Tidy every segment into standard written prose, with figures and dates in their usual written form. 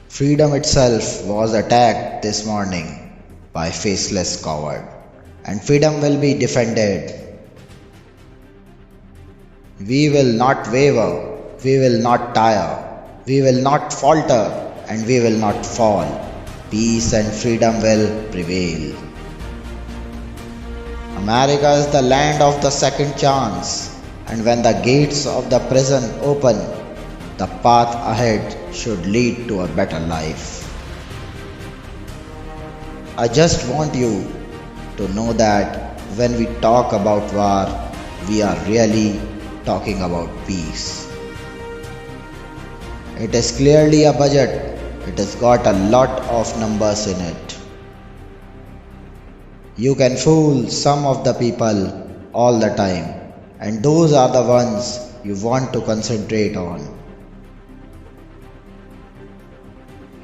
Freedom itself was attacked this morning by faceless coward, and freedom will be defended. We will not waver, we will not tire, we will not falter, and we will not fall. Peace and freedom will prevail. America is the land of the second chance, and when the gates of the prison open, the path ahead should lead to a better life. I just want you to know that when we talk about war, we are really talking about peace. It is clearly a budget, it has got a lot of numbers in it. You can fool some of the people all the time, and those are the ones you want to concentrate on.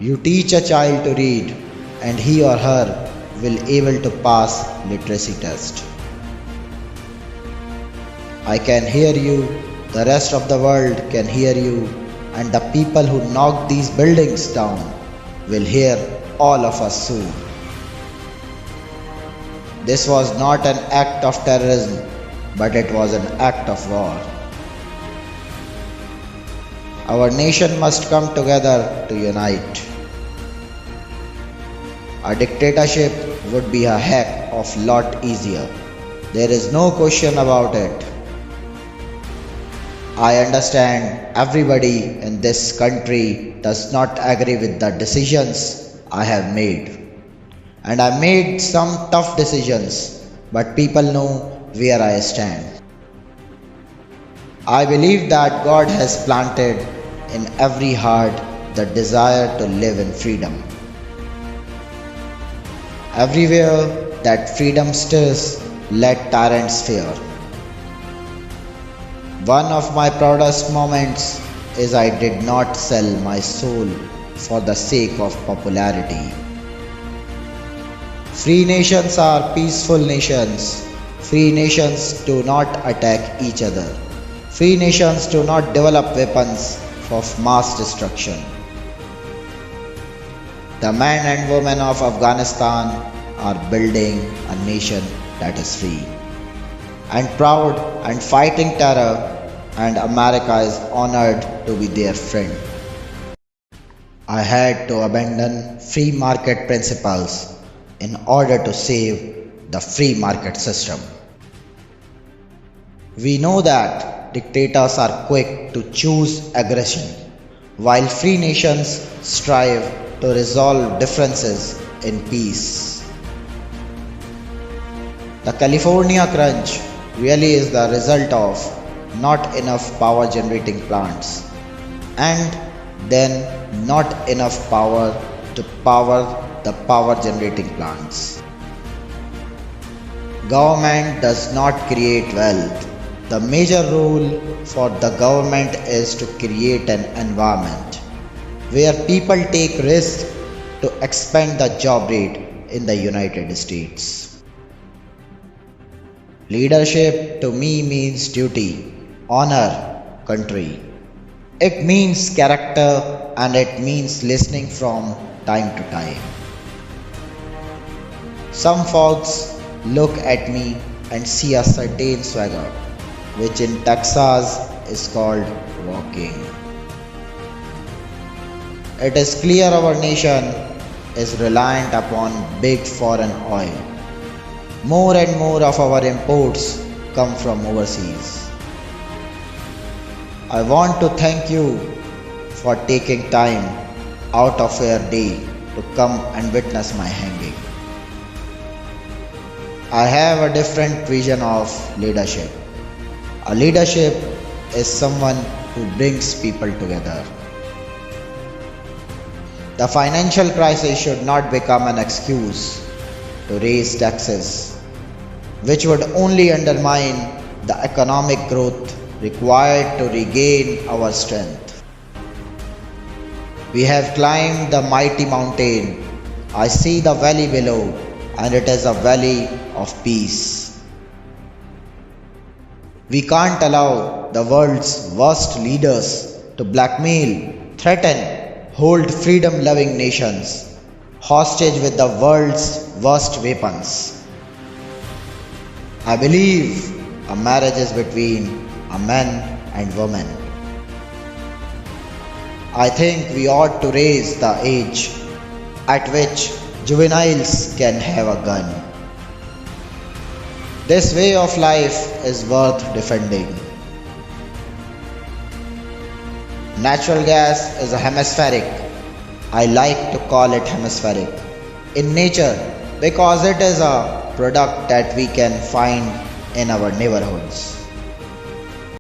You teach a child to read, and he or her will able to pass literacy test. I can hear you, the rest of the world can hear you, and the people who knock these buildings down will hear all of us soon. This was not an act of terrorism, but it was an act of war. Our nation must come together to unite. A dictatorship would be a heck of lot easier. There is no question about it. I understand everybody in this country does not agree with the decisions I have made. And I made some tough decisions, but people know where I stand. I believe that God has planted in every heart the desire to live in freedom. Everywhere that freedom stirs, let tyrants fear. One of my proudest moments is I did not sell my soul for the sake of popularity. Free nations are peaceful nations. Free nations do not attack each other. Free nations do not develop weapons of mass destruction. The men and women of Afghanistan are building a nation that is free and proud and fighting terror, and America is honored to be their friend. I had to abandon free market principles in order to save the free market system. We know that dictators are quick to choose aggression, while free nations strive to resolve differences in peace. The California crunch really is the result of not enough power generating plants and then not enough power to power the power generating plants. Government does not create wealth. The major role for the government is to create an environment where people take risks to expand the job rate in the United States. Leadership to me means duty, honor, country. It means character and it means listening from time to time. Some folks look at me and see a certain swagger, which in Texas is called walking. It is clear our nation is reliant upon big foreign oil. More and more of our imports come from overseas. I want to thank you for taking time out of your day to come and witness my hanging. I have a different vision of leadership. A leadership is someone who brings people together. The financial crisis should not become an excuse to raise taxes, which would only undermine the economic growth required to regain our strength. We have climbed the mighty mountain. I see the valley below, and it is a valley of peace. We can't allow the world's worst leaders to blackmail, threaten, hold freedom loving nations hostage with the world's worst weapons. I believe a marriage is between a man and woman. I think we ought to raise the age at which juveniles can have a gun. This way of life is worth defending. Natural gas is a hemispheric. I like to call it hemispheric in nature because it is a product that we can find in our neighborhoods.